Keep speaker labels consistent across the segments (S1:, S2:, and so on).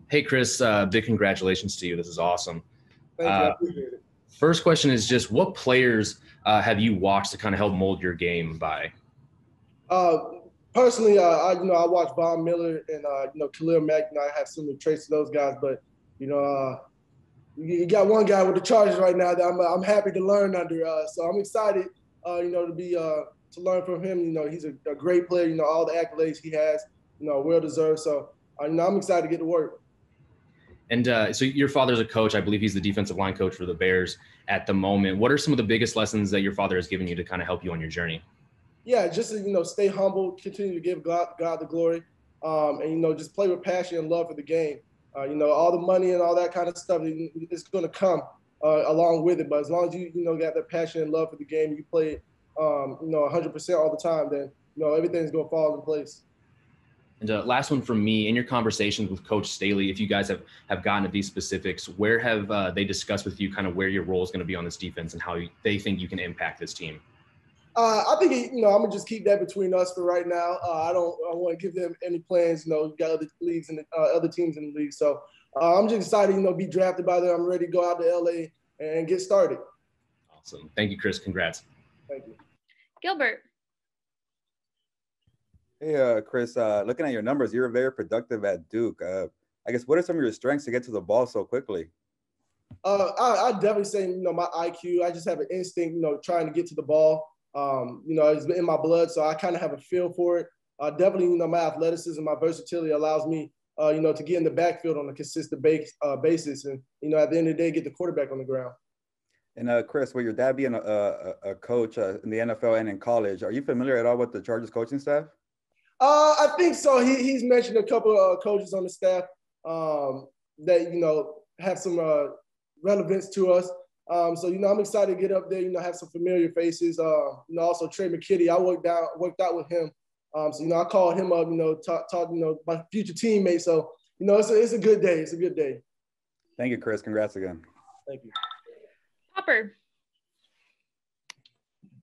S1: Hey, Chris, big congratulations to you. This is awesome.
S2: Thank you. I
S1: Uh,
S2: appreciate it.
S1: First question is just what players have you watched to kind of help mold your game by?
S2: Uh, Personally, I watch Von Miller and Khalil Mack. I have similar traits to those guys, but you know, you got one guy with the Chargers right now that I'm happy to learn under. So I'm excited, to learn from him. He's a great player. All the accolades he has, well deserved. So I'm excited to get to work.
S1: And so your father's a coach. I believe he's the defensive line coach for the Bears at the moment. What are some of the biggest lessons that your father has given you to kind of help you on your journey?
S2: Yeah, just to, stay humble, continue to give God the glory, and just play with passion and love for the game. All the money and all that kind of stuff is going to come along with it. But as long as you got that passion and love for the game, you play it 100% all the time, then everything's going to fall in place.
S1: And last one from me, in your conversations with Coach Staley, if you guys have gotten to these specifics, where have they discussed with you kind of where your role is going to be on this defense and how they think you can impact this team?
S2: I think I'm gonna just keep that between us for right now. I want to give them any plans. You got other leagues and other teams in the league, so I'm just excited. Be drafted by them. I'm ready to go out to LA and get started.
S1: Awesome. Thank you, Chris. Congrats.
S2: Thank you,
S3: Gilbert.
S4: Hey, Chris, looking at your numbers, you were very productive at Duke. I guess what are some of your strengths to get to the ball so quickly?
S2: I definitely say my IQ. I just have an instinct, trying to get to the ball. It's in my blood, so I kind of have a feel for it. Definitely, my athleticism, my versatility allows me, to get in the backfield on a consistent basis, and at the end of the day, get the quarterback on the ground.
S4: And Chris, with your dad being a coach in the NFL and in college, are you familiar at all with the Chargers coaching staff?
S2: I think so. He's mentioned a couple of coaches on the staff that have some relevance to us. So I'm excited to get up there. Have some familiar faces. Also Trey McKitty. I worked out with him. So I called him up. Talk. My future teammate. So it's a good day. It's a good day.
S4: Thank you, Chris. Congrats again.
S2: Thank you.
S3: Popper.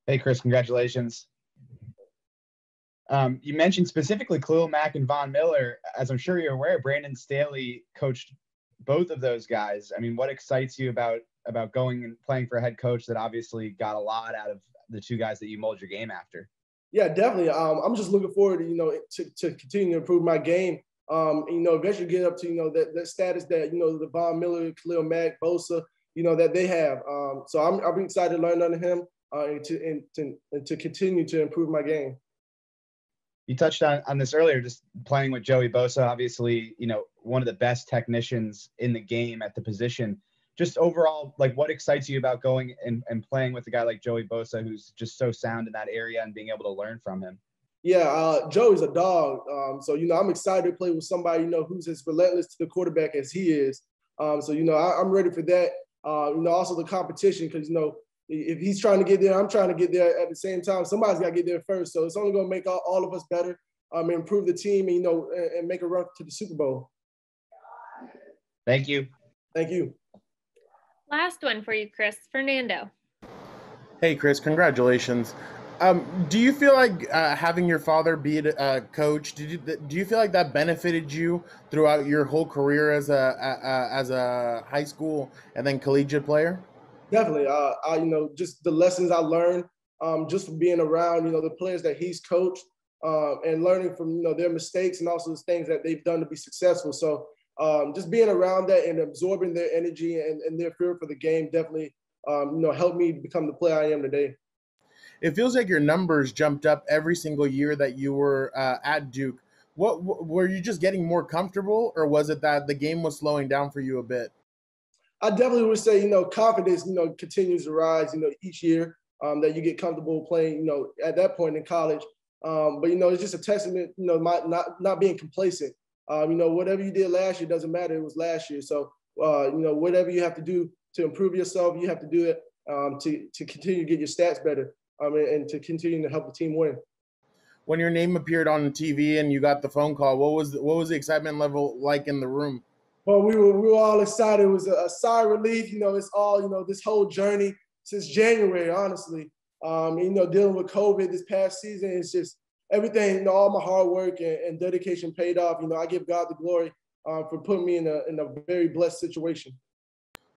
S5: Hey, Chris. Congratulations. You mentioned specifically Khalil Mack and Von Miller. As I'm sure you're aware, Brandon Staley coached both of those guys. I mean, what excites you about going and playing for a head coach that obviously got a lot out of the two guys that you mold your game after?
S2: Yeah, definitely. I'm just looking forward to continue to improve my game. Eventually get up to that status that the Von Miller, Khalil Mack, Bosa, that they have. So I'm excited to learn under him and to continue to improve my game.
S5: You touched on this earlier, just playing with Joey Bosa, obviously, one of the best technicians in the game at the position. Just overall, like, what excites you about going and playing with a guy like Joey Bosa, who's just so sound in that area and being able to learn from him?
S2: Yeah, Joey's a dog. So I'm excited to play with somebody, who's as relentless to the quarterback as he is. So I'm ready for that. Also the competition, because, if he's trying to get there, I'm trying to get there at the same time. Somebody's got to get there first. So it's only going to make all of us better, improve the team, and make a run to the Super Bowl.
S5: Thank you.
S2: Thank you.
S3: Last one for you, Chris. Fernando.
S6: Hey, Chris, congratulations. Do you feel like having your father be a coach, do you feel like that benefited you throughout your whole career as a high school and then collegiate player?
S2: Definitely. Just the lessons I learned just from being around, the players that he's coached and learning from, their mistakes and also the things that they've done to be successful. So just being around that and absorbing their energy and their fear for the game definitely, helped me become the player I am today.
S6: It feels like your numbers jumped up every single year that you were at Duke. What were you just getting more comfortable, or was it that the game was slowing down for you a bit?
S2: I definitely would say, confidence, continues to rise, each year that you get comfortable playing, at that point in college. But, it's just a testament, not being complacent. Whatever you did last year doesn't matter. It was last year. So, whatever you have to do to improve yourself, you have to do it to continue to get your stats better and to continue to help the team win.
S6: When your name appeared on TV and you got the phone call, what was the excitement level like in the room?
S2: Well, we were all excited. It was a sigh of relief. It's all, this whole journey since January, honestly. Dealing with COVID this past season, it's just everything, all my hard work and dedication paid off. I give God the glory for putting me in a very blessed situation.